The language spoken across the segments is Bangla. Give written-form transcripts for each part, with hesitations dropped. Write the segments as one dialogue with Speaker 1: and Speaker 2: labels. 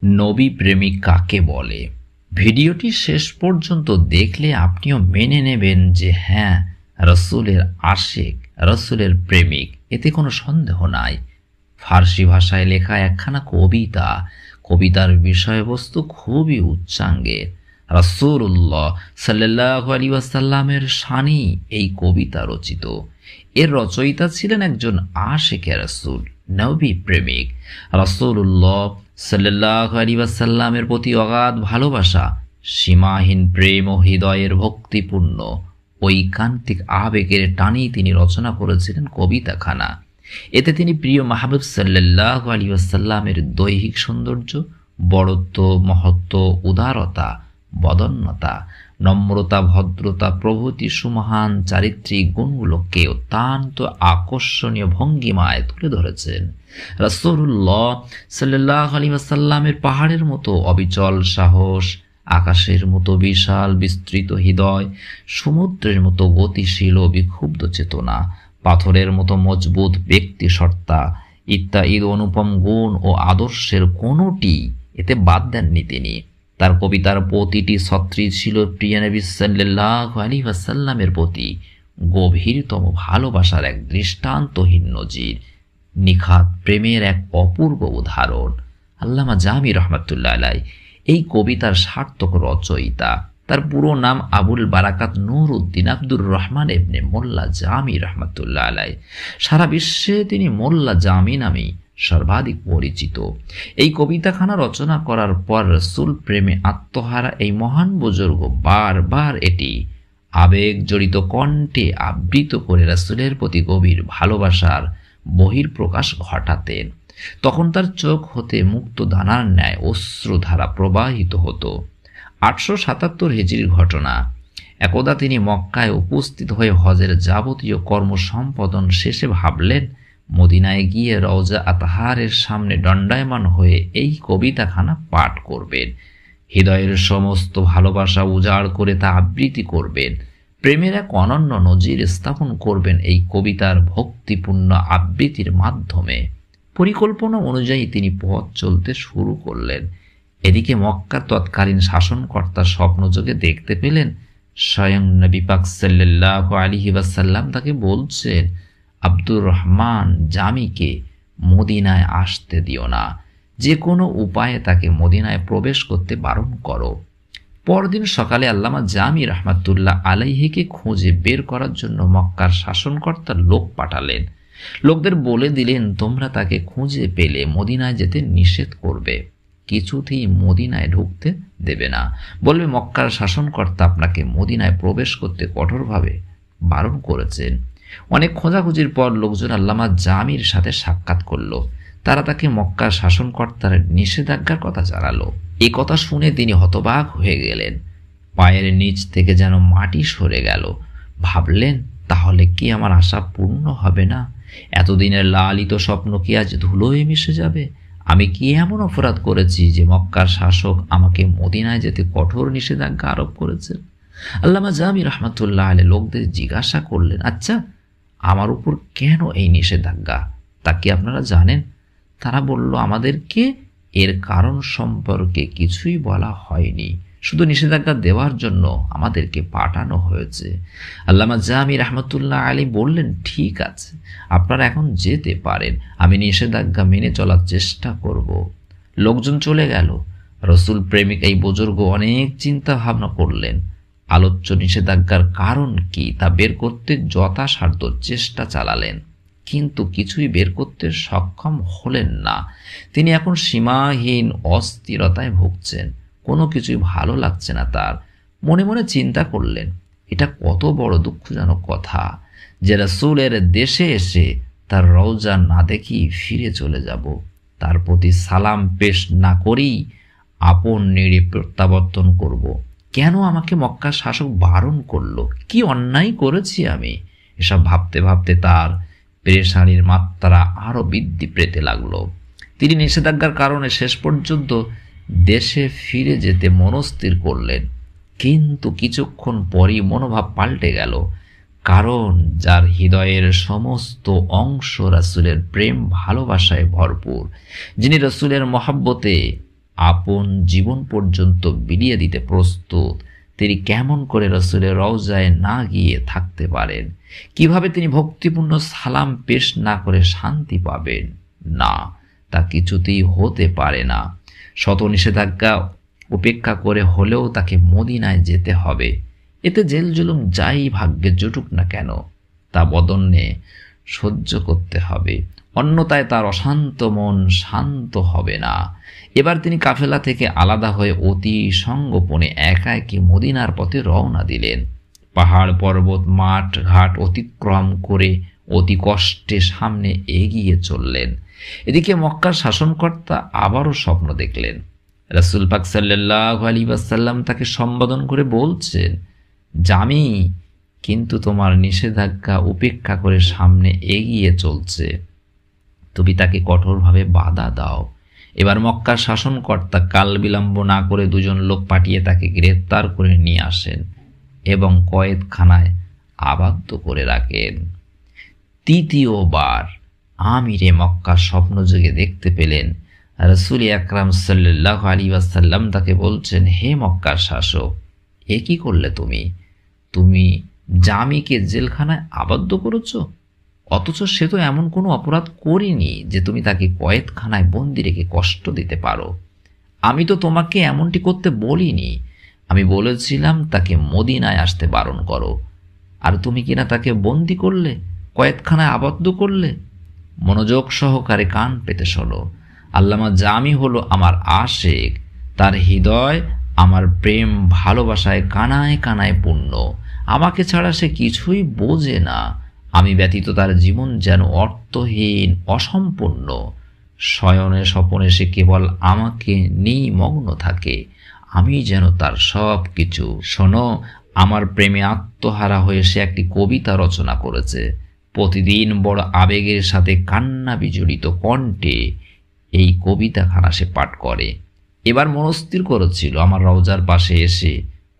Speaker 1: নবী প্রেমিক কাকে বলে? ভিডিওটি শেষ পর্যন্ত দেখলে আপনিও মেনে নেবেন যে হ্যাঁ, রসুলের আশিক, রসুলের প্রেমিক, এতে কোনো সন্দেহ নাই। ফার্সি ভাষায় লেখা একখানা কবিতা, কবিতার বিষয়বস্তু খুবই উচ্চাঙ্গের। রাসূলুল্লাহ সাল্লাল্লাহু আলাইহি ওয়াসাল্লামের শানে এই কবিতা রচিত। এর রচয়িতা ছিলেন একজন আশিকে রাসূল, নবী প্রেমিক। রাসূলুল্লাহ সাল্লাল্লাহু আলাইহি ওয়াসাল্লামের প্রতি অগাধ ভালোবাসা, সীমাহীন প্রেম ও হৃদয়ের ভক্তিপূর্ণ ঐকান্তিক আবেগের টানেই তিনি রচনা করেছিলেন কবিতাখানা। এতে তিনি প্রিয় মাহবুব সাল্লাল্লাহু আলাইহি ওয়াসাল্লামের দৈহিক সৌন্দর্য, বড়ত্ব, মহত্ব, উদারতা, বদন্যতা, নম্রতা, ভদ্রতা প্রভৃতি সুমহান চারিত্রিক গুণগুলোকে অত্যন্ত আকর্ষণীয় ভঙ্গিমায় তুলে ধরেছেন। রাসূলুল্লাহ সাল্লাল্লাহু আলাইহি ওয়াসাল্লামের পাহাড়ের মতো অবিচল সাহস, আকাশের মতো বিশাল বিস্তৃত হৃদয়, সমুদ্রের মতো গতিশীল ও বিক্ষুব্ধ চেতনা, পাথরের মতো মজবুত ব্যক্তি সত্তা ইত্যাদি অনুপম গুণ ও আদর্শের কোনোটি এতে বাদ দেননি তিনি। তার কবিতার প্রতিটি ছত্রই ছিল প্রিয় নবী সাল্লাল্লাহু আলাইহি ওয়াসাল্লামের প্রতি গভীরতম ভালোবাসার এক দৃষ্টান্তহীন নজির, নিখাত প্রেমের এক অপূর্ব উদাহরণ। আল্লামা জামি রহমাতুল্লাহ আলাইহি এই কবিতার সার্থক রচয়িতা। তার পুরো নাম আবুল বারাকাত নূর উদ্দিন আব্দুর রহমান ইবনে মোল্লা জামি রহমাতুল্লাহ আলাইহি। সারা বিশ্বে তিনি মোল্লা জামি নামেই সর্বাধিক পরিচিত। এই কবিতাখানা রচনা করার পর রসুল প্রেমে আত্মহারা এই মহান বুজুর্গ বারবার এটি আবেগ জড়িত কণ্ঠে আবৃত করে রসুলের প্রতি গভীর ভালোবাসার বহির্প্রকাশ ঘটাতেন। তখন তার চোখ হতে মুক্ত দানার ন্যায় অশ্রুধারা প্রবাহিত হতো। 877 হিজরির ঘটনা। একদা তিনি মক্কায় উপস্থিত হয়ে হজের যাবতীয় কর্ম সম্পাদন শেষে ভাবলেন মদিনায় গিয়ে রওজা আতহারের সামনে দণ্ডায়মান হয়ে এই কবিতাখানা পাঠ করবেন। হৃদয়ের সমস্ত ভালোবাসা উজাড় করে তা আবৃত্তি করবেন। প্রেমের এক অনন্য নজির স্থাপন করবেন এই কবিতার ভক্তিপূর্ণ আবৃত্তির মাধ্যমে। পরিকল্পনা অনুযায়ী তিনি পথ চলতে শুরু করলেন। এদিকে মক্কার তৎকালীন শাসনকর্তা স্বপ্নযোগে দেখতে পেলেন স্বয়ং নবী পাক সাল্লাল্লাহু আলাইহি ওয়াসাল্লাম তাকে বলছেন, আব্দুর রহমান জামিকে মদিনায় আসতে দিও না, যে কোনো উপায়ে তাকে মদিনায় প্রবেশ করতে বারণ করো। পরদিন সকালে আল্লামা জামি রহমাতুল্লাহ আলাইহিকে খুঁজে বের করার জন্য মক্কার শাসনকর্তা লোক পাঠালেন। লোকদের বলে দিলেন, তোমরা তাকে খুঁজে পেলে মদিনায় যেতে নিষেধ করবে, কিছুতেই মদিনায় ঢুকতে দেবে না। বলবে মক্কার শাসনকর্তা আপনাকে মদিনায় প্রবেশ করতে কঠোরভাবে বারণ করেছেন। অনেক খোঁজাখুঁজির পর লোকজন আল্লামা জামির সাথে সাক্ষাৎ করলো। তারা তাকে মক্কার শাসনকর্তার নিষেধাজ্ঞার কথা জানালো। এই কথা শুনে তিনি হতবাক হয়ে গেলেন। পায়ের নিচ থেকে যেন মাটি সরে গেল। ভাবলেন, তাহলে কি আমার আশা পূর্ণ হবে না? এতদিনের লালিত স্বপ্ন কি আজ ধুলোয় মিশে যাবে? আমি কি এমন অপরাধ করেছি যে মক্কার শাসক আমাকে মদিনায় যেতে কঠোর নিষেধাজ্ঞা আরোপ করেছেন? আল্লামা জামি রহমাতুল্লাহ আলাইহি লোকদের জিজ্ঞাসা করলেন, আচ্ছা আমার উপর কেন এই নিষেধাজ্ঞা, তা কি আপনারা জানেন? তারা বলল, আমাদেরকে এর কারণ সম্পর্কে কিছুই বলা হয়নি, শুধু নিষেধাজ্ঞা দেওয়ার জন্য আমাদেরকে পাঠানো হয়েছে। আল্লামা জামি রহমাতুল্লাহ আলাইহি বললেন, ঠিক আছে, আপনারা এখন যেতে পারেন, আমি নিষেধাজ্ঞা মেনে চলার চেষ্টা করব। লোকজন চলে গেল। রসুল প্রেমিক এই বুজুর্গ অনেক চিন্তা ভাবনা করলেন। আলোচ্য নিষেধাজ্ঞার কারণ কি তা বের করতে যথাসাধ্য চেষ্টা চালালেন, কিন্তু কিছুই বের করতে সক্ষম হলেন না। তিনি এখন সীমাহীন অস্থিরতায় ভুগছেন, কোনো কিছুই ভালো লাগছে না তার। মনে মনে চিন্তা করলেন, এটা কত বড় দুঃখজনক কথা যে রাসূলের দেশে এসে তার রওজা না দেখি ফিরে চলে যাব, তার প্রতি সালাম পেশ না করেই আপন নিড়ে প্রত্যাবর্তন করব। কেন আমাকে মক্কার শাসক বারণ করলো? কি অন্যায় করেছি আমি? এসব ভাবতে ভাবতে তার পেরেশানির মাত্রা আরো বৃদ্ধি পেতে লাগলো। তিনি নিষেধাজ্ঞার কারণে শেষ পর্যন্ত দেশে ফিরে যেতে মনস্থির করলেন, কিন্তু কিছুক্ষণ পরই মনোভাব পাল্টে গেল। কারণ যার হৃদয়ের সমস্ত অংশ রাসূলের প্রেম ভালোবাসায় ভরপুর, যিনি রাসূলের মহব্বতে আপন জীবন পর্যন্ত বিলিয়ে দিতে প্রস্তুত, তিনি কেমন করে রসুলের রওজায় না গিয়ে থাকতে পারেন? কিভাবে তিনি ভক্তিপূর্ণ সালাম পেশ না করে শান্তি পাবেন? না, তা কিছুতেই হতে পারে না। শত নিষেধাজ্ঞা উপেক্ষা করে হলেও তাকে মদিনায় যেতে হবে। এতে জেল জুলুম যাই ভাগ্যে জুটুক না কেন, তা বদন্যে সহ্য করতে হবে, অন্যথায় তার অশান্ত মন শান্ত হবে না। এবার তিনি কাফেলা থেকে আলাদা হয়ে অতি সঙ্গোপনে একা একি মদিনার পথে রওনা দিলেন। পাহাড় পর্বত মাঠ ঘাট অতিক্রম করে অতি কষ্টে সামনে এগিয়ে চললেন। এদিকে মক্কার শাসনকর্তা আবারও স্বপ্ন দেখলেন। রাসূল পাক সাল্লাল্লাহু আলাইহি ওয়াসাল্লাম তাকে সম্বোধন করে বলছেন, জামি কিন্তু তোমার নিষেধাজ্ঞা উপেক্ষা করে সামনে এগিয়ে চলছে, তুমি তাকে কঠোরভাবে বাধা দাও। এবার মক্কার শাসনকর্তা কাল বিলম্ব না করে দুজন লোক পাঠিয়ে তাকে গ্রেফতার করে নিয়ে আসেন এবং কয়েদখানায় আবদ্ধ করে রাখেন। তৃতীয়বার আমিরে মক্কা স্বপ্নযোগে দেখতে পেলেন রাসূল আকরাম সাল্লাল্লাহু আলাইহি ওয়াসাল্লাম তাকে বলছেন, হে মক্কার শাসক, এ কি করলে তুমি? তুমি জামিকে জেলখানায় আবদ্ধ করেছো, অথচ সে তো এমন কোনো অপরাধ করেনি যে তুমি তাকে কয়েদখানায় বন্দি রেখে কষ্ট দিতে পারো। আমি তো তোমাকে এমনটি করতে বলিনি, আমি বলেছিলাম তাকে মদিনায় আসতে বারণ করো, আর তুমি কিনা তাকে বন্দি করলে, কয়েদখানায় আবদ্ধ করলে। মনোযোগ সহকারে কান পেতে শোনো। আল্লামা জামি হলো আমার আশেক, তার হৃদয় আমার প্রেম ভালোবাসায় কানায় কানায় পূর্ণ। আমাকে ছাড়া সে কিছুই বোঝে না। আমি ব্যতীত তার জীবন যেন অর্থহীন অসম্পূর্ণ। শয়নে স্বপনে সে কেবল আমাকে নিয়েই মগ্ন থাকে, আমি যেন তার সব কিছু। শোনো, আমার প্রেমে আত্মহারা হয়ে সে একটি কবিতা রচনা করেছে। প্রতিদিন বড় আবেগের সাথে কান্না বিজড়িত কণ্ঠে এই কবিতাখানা সে পাঠ করে। এবার মনস্থির করেছিল আমার রওজার পাশে এসে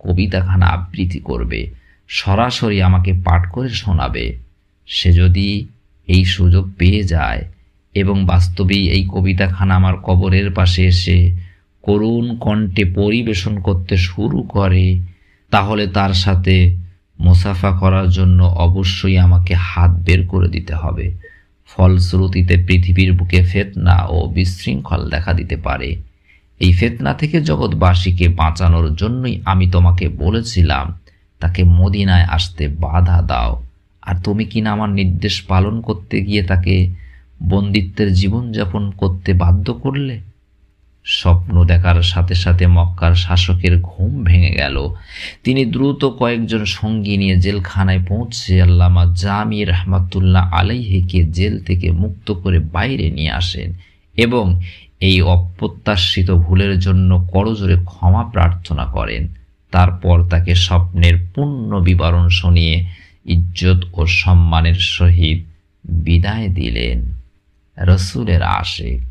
Speaker 1: কবিতাখানা আবৃত্তি করবে, সরাসরি আমাকে পাঠ করে শোনাবে। সে যদি এই সুযোগ পেয়ে যায় এবং বাস্তবেই এই কবিতাখানা আমার কবরের পাশে এসে করুণ কণ্ঠে পরিবেশন করতে শুরু করে, তাহলে তার সাথে মুসাফা করার জন্য অবশ্যই আমাকে হাত বের করে দিতে হবে। ফলশ্রুতিতে পৃথিবীর বুকে ফিতনা ও বিশৃঙ্খল দেখা দিতে পারে। এই ফিতনা থেকে জগৎবাসীকে বাঁচানোর জন্যই আমি তোমাকে বলেছিলাম তাকে মদিনায় আসতে বাধা দাও, আর তুমি কিনা আমার নির্দেশ পালন করতে গিয়ে তাকে বন্দিত্বের জীবনযাপন করতে বাধ্য করলে। স্বপ্ন দেখার সাথে সাথে মক্কার শাসকের ঘুম ভেঙে গেল। তিনি দ্রুত কয়েকজন সঙ্গী নিয়ে জেলখানায় পৌঁছে আল্লামা জামি রাহমাতুল্লাহ আলাইহিকে জেল থেকে মুক্ত করে বাইরে নিয়ে আসেন এবং এই অপ্রত্যাশিত ভুলের জন্য করজোরে ক্ষমা প্রার্থনা করেন। তারপর তাকে স্বপ্নের পূর্ণ বিবরণ শুনিয়ে ইজ্জত ও সম্মানের সহিত বিদায় দিলেন। রসুলের আশিক।